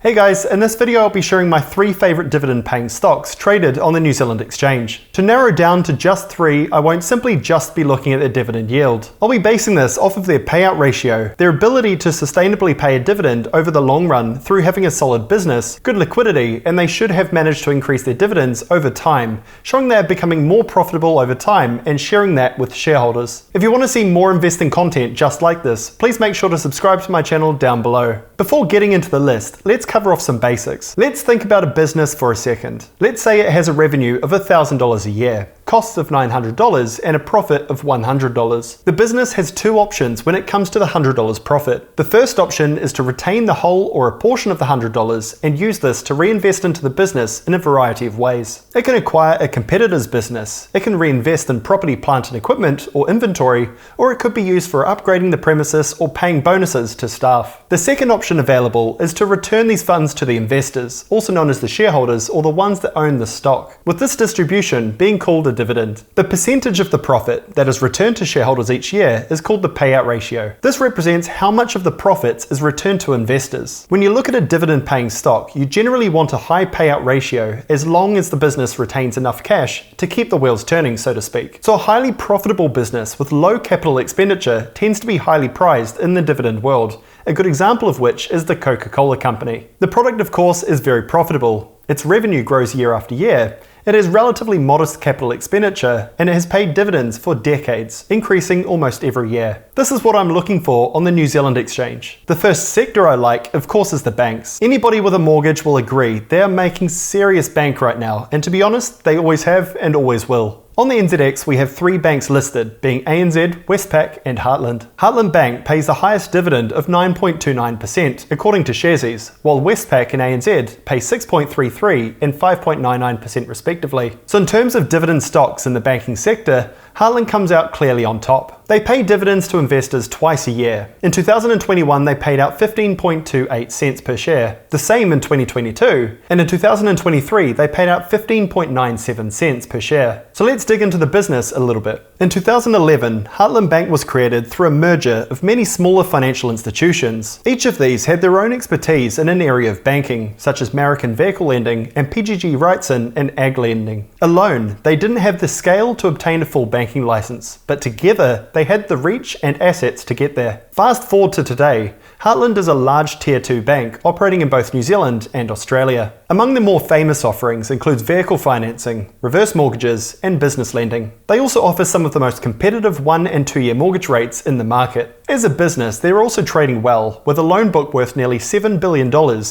Hey guys, in this video I'll be sharing my 3 favourite dividend paying stocks traded on the New Zealand exchange. To narrow down to just 3, I won't simply just be looking at their dividend yield. I'll be basing this off of their payout ratio, their ability to sustainably pay a dividend over the long run through having a solid business, good liquidity, and they should have managed to increase their dividends over time, showing they are becoming more profitable over time and sharing that with shareholders. If you want to see more investing content just like this, please make sure to subscribe to my channel down below. Before getting into the list, let's cover off some basics. Let's think about a business for a second. Let's say it has a revenue of $1,000 a year, costs of $900, and a profit of $100. The business has 2 options when it comes to the $100 profit. The first option is to retain the whole or a portion of the $100 and use this to reinvest into the business in a variety of ways. It can acquire a competitor's business, it can reinvest in property, plant and equipment or inventory, or it could be used for upgrading the premises or paying bonuses to staff. The second option available is to return these funds to the investors, also known as the shareholders or the ones that own the stock, with this distribution being called a dividend. The percentage of the profit that is returned to shareholders each year is called the payout ratio. This represents how much of the profits is returned to investors. When you look at a dividend paying stock, you generally want a high payout ratio as long as the business retains enough cash to keep the wheels turning, so to speak. So a highly profitable business with low capital expenditure tends to be highly prized in the dividend world, a good example of which is the Coca-Cola company. The product, of course, is very profitable. Its revenue grows year after year. It has relatively modest capital expenditure, and it has paid dividends for decades, increasing almost every year. This is what I'm looking for on the New Zealand exchange. The first sector I like, of course, is the banks. Anybody with a mortgage will agree they are making serious bank right now, and to be honest, they always have and always will. On the NZX, we have 3 banks listed, being ANZ, Westpac and Heartland. Heartland Bank pays the highest dividend of 9.29%, according to Sharesies, while Westpac and ANZ pay 6.33% and 5.99% respectively. So in terms of dividend stocks in the banking sector, Heartland comes out clearly on top. They pay dividends to investors twice a year. In 2021, they paid out 15.28 cents per share, the same in 2022, and in 2023, they paid out 15.97 cents per share. So let's dig into the business a little bit. In 2011, Heartland Bank was created through a merger of many smaller financial institutions. Each of these had their own expertise in an area of banking, such as American vehicle lending and PGG Wrightson and ag lending. Alone, they didn't have the scale to obtain a full banking license, but together they had the reach and assets to get there. Fast forward to today, Heartland is a large Tier 2 bank operating in both New Zealand and Australia. Among their more famous offerings includes vehicle financing, reverse mortgages, and business lending. They also offer some of the most competitive 1- and 2-year mortgage rates in the market. As a business, they're also trading well, with a loan book worth nearly $7 billion,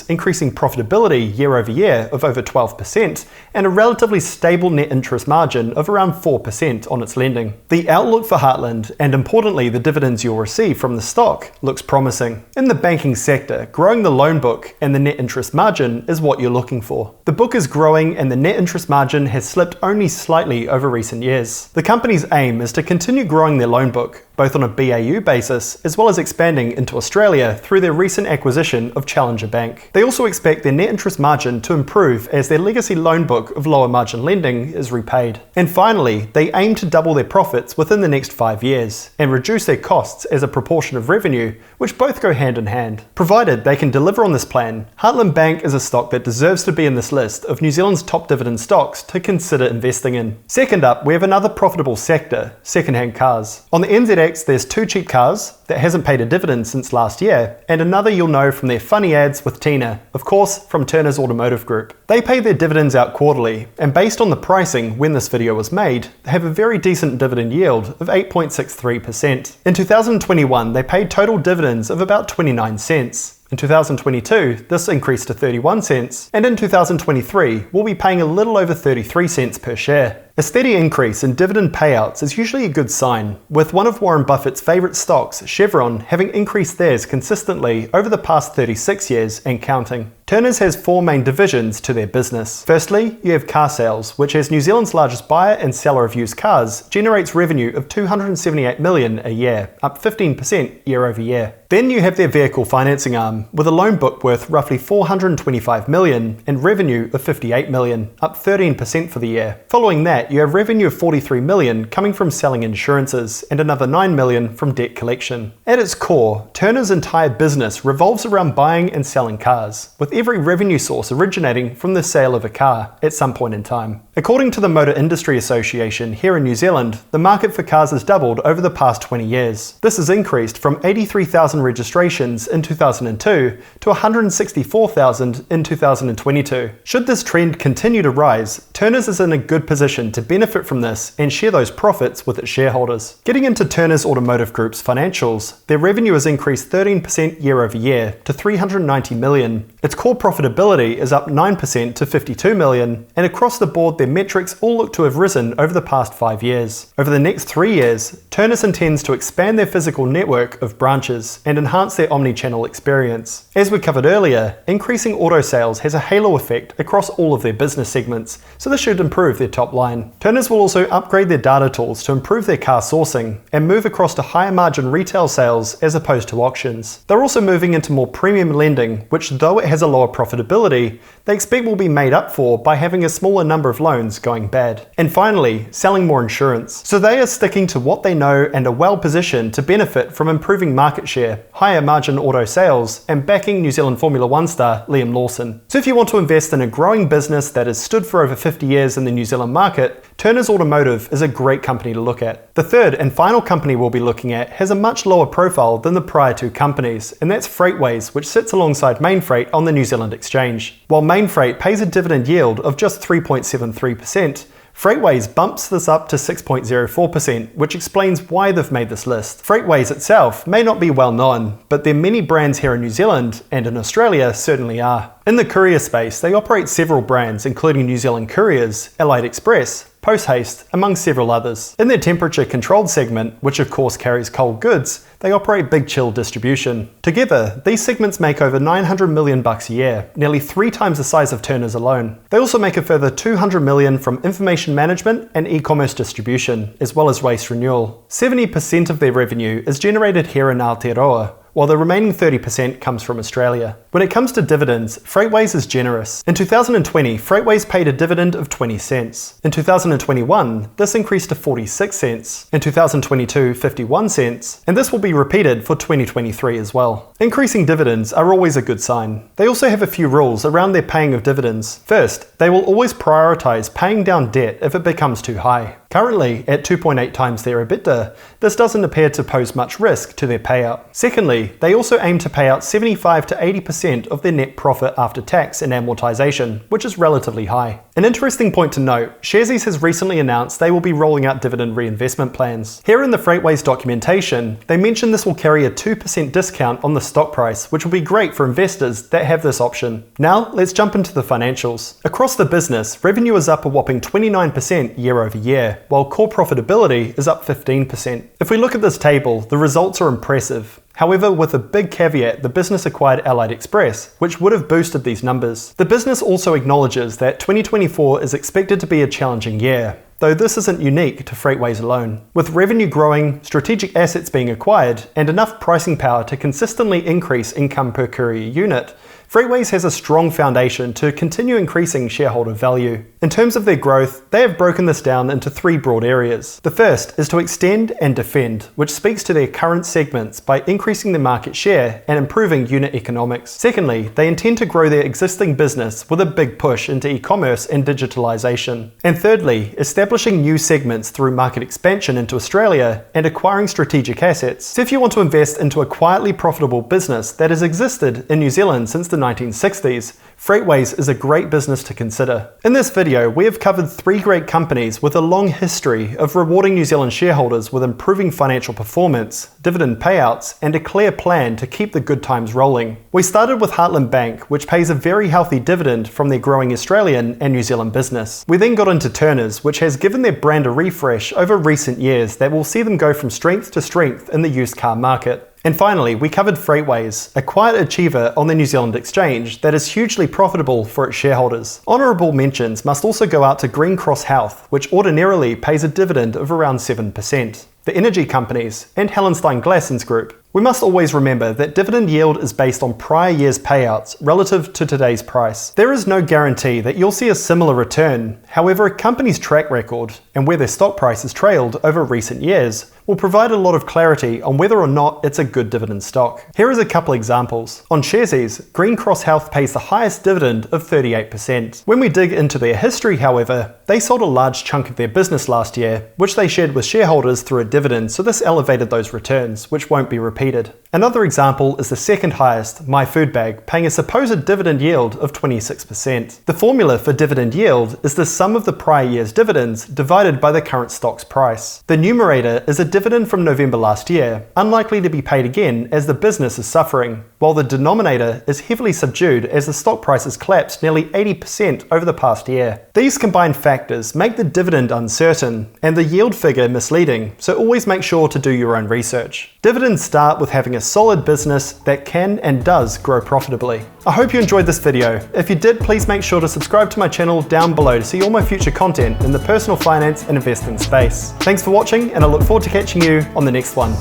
increasing profitability year over year of over 12%, and a relatively stable net interest margin of around 4% on its lending. The outlook for Heartland, and importantly the dividends you'll receive from the stock, looks promising. In the banking sector, growing the loan book and the net interest margin is what you're looking for. The book is growing and the net interest margin has slipped only slightly over recent years. The company's aim is to continue growing their loan book, both on a BAU basis as well as expanding into Australia through their recent acquisition of Challenger Bank. They also expect their net interest margin to improve as their legacy loan book of lower margin lending is repaid. And finally, they aim to double their profits within the next 5 years and reduce their costs as a proportion of revenue, which both go hand in hand. Provided they can deliver on this plan, Heartland Bank is a stock that deserves to be in this list of New Zealand's top dividend stocks to consider investing in. Second up, we have another profitable sector, second-hand cars. On the NZX, there's 2 cheap cars that hasn't paid a dividend since last year, and another you'll know from their funny ads with Tina, of course from Turner's Automotive Group. They pay their dividends out quarterly, and based on the pricing when this video was made, they have a very decent dividend yield of 8.63%. In 2021, they paid total dividends of about 29 cents. In 2022, this increased to 31 cents, and in 2023, we'll be paying a little over 33 cents per share. A steady increase in dividend payouts is usually a good sign, with one of Warren Buffett's favourite stocks, Chevron, having increased theirs consistently over the past 36 years and counting. Turner's has 4 main divisions to their business. Firstly, you have car sales, which as New Zealand's largest buyer and seller of used cars, generates revenue of $278 million a year, up 15% year over year. Then you have their vehicle financing arm, with a loan book worth roughly $425 million and revenue of $58 million, up 13% for the year. Following that, you have revenue of $43 million coming from selling insurances and another $9 million from debt collection. At its core, Turner's entire business revolves around buying and selling cars, with every revenue source originating from the sale of a car at some point in time. According to the Motor Industry Association here in New Zealand, the market for cars has doubled over the past 20 years. This has increased from 83,000 registrations in 2002 to 164,000 in 2022. Should this trend continue to rise, Turners is in a good position to benefit from this and share those profits with its shareholders. Getting into Turners Automotive Group's financials, their revenue has increased 13% year over year to $390 million. Its core profitability is up 9% to $52 million, and across the board their metrics all look to have risen over the past 5 years. Over the next 3 years, Turners intends to expand their physical network of branches and enhance their omni-channel experience. As we covered earlier, increasing auto sales has a halo effect across all of their business segments, so this should improve their top line. Turners will also upgrade their data tools to improve their car sourcing and move across to higher margin retail sales as opposed to auctions. They're also moving into more premium lending, which though it has a lower profitability, they expect will be made up for by having a smaller number of loans going bad. And finally, selling more insurance. So they are sticking to what they know and are well positioned to benefit from improving market share, higher margin auto sales, and backing New Zealand Formula One star Liam Lawson. So if you want to invest in a growing business that has stood for over 50 years in the New Zealand market, Turners Automotive is a great company to look at. The third and final company we'll be looking at has a much lower profile than the prior two companies, and that's Freightways, which sits alongside Mainfreight on the New Zealand Exchange. While Mainfreight pays a dividend yield of just 3.73%, Freightways bumps this up to 6.04%, which explains why they've made this list. Freightways itself may not be well known, but their many brands here in New Zealand and in Australia certainly are. In the courier space, they operate several brands including New Zealand Couriers, Allied Express, Post Haste, among several others. In their temperature controlled segment, which of course carries cold goods, they operate Big Chill distribution. Together, these segments make over $900 million a year, nearly 3 times the size of Turners alone. They also make a further $200 million from information management and e-commerce distribution, as well as waste renewal. 70% of their revenue is generated here in Aotearoa, while the remaining 30% comes from Australia. When it comes to dividends, Freightways is generous. In 2020, Freightways paid a dividend of 20 cents. In 2021, this increased to 46 cents. In 2022, 51 cents. And this will be repeated for 2023 as well. Increasing dividends are always a good sign. They also have a few rules around their paying of dividends. First, they will always prioritize paying down debt if it becomes too high. Currently, at 2.8 times their EBITDA, this doesn't appear to pose much risk to their payout. Secondly, they also aim to pay out 75 to 80% of their net profit after tax and amortization, which is relatively high. An interesting point to note, Sharesies has recently announced they will be rolling out dividend reinvestment plans. Here in the Freightways documentation, they mention this will carry a 2% discount on the stock price, which will be great for investors that have this option. Now, let's jump into the financials. Across the business, revenue is up a whopping 29% year over year, while core profitability is up 15%. If we look at this table, the results are impressive. However, with a big caveat, the business acquired Allied Express, which would have boosted these numbers. The business also acknowledges that 2024 is expected to be a challenging year, though this isn't unique to Freightways alone. With revenue growing, strategic assets being acquired, and enough pricing power to consistently increase income per courier unit, Freightways has a strong foundation to continue increasing shareholder value. In terms of their growth, they have broken this down into 3 broad areas. The first is to extend and defend, which speaks to their current segments by increasing their market share and improving unit economics. Secondly, they intend to grow their existing business with a big push into e-commerce and digitalization. And thirdly, establishing new segments through market expansion into Australia and acquiring strategic assets. So if you want to invest into a quietly profitable business that has existed in New Zealand since the 1960s, Freightways is a great business to consider. In this video, we have covered 3 great companies with a long history of rewarding New Zealand shareholders with improving financial performance, dividend payouts, and a clear plan to keep the good times rolling. We started with Heartland Bank, which pays a very healthy dividend from their growing Australian and New Zealand business. We then got into Turners, which has given their brand a refresh over recent years that will see them go from strength to strength in the used car market. And finally, we covered Freightways, a quiet achiever on the New Zealand Exchange that is hugely profitable for its shareholders. Honourable mentions must also go out to Green Cross Health, which ordinarily pays a dividend of around 7%. the energy companies, and Hallenstein Glasson's group. We must always remember that dividend yield is based on prior year's payouts relative to today's price. There is no guarantee that you'll see a similar return. However, a company's track record and where their stock price has trailed over recent years will provide a lot of clarity on whether or not it's a good dividend stock. Here is a couple examples. On Sharesies, Green Cross Health pays the highest dividend of 38%. When we dig into their history, however, they sold a large chunk of their business last year, which they shared with shareholders through a dividend, so this elevated those returns, which won't be repeated. Another example is the second highest, My Food Bag, paying a supposed dividend yield of 26%. The formula for dividend yield is the sum of the prior year's dividends divided by the current stock's price. The numerator is a dividend from November last year, unlikely to be paid again as the business is suffering, while the denominator is heavily subdued as the stock price has collapsed nearly 80% over the past year. These combined factors make the dividend uncertain and the yield figure misleading, so always make sure to do your own research. Dividends start with having a solid business that can and does grow profitably. I hope you enjoyed this video. If you did, please make sure to subscribe to my channel down below to see all my future content in the personal finance and investing space. Thanks for watching, and I look forward to catching you on the next one.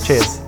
Cheers.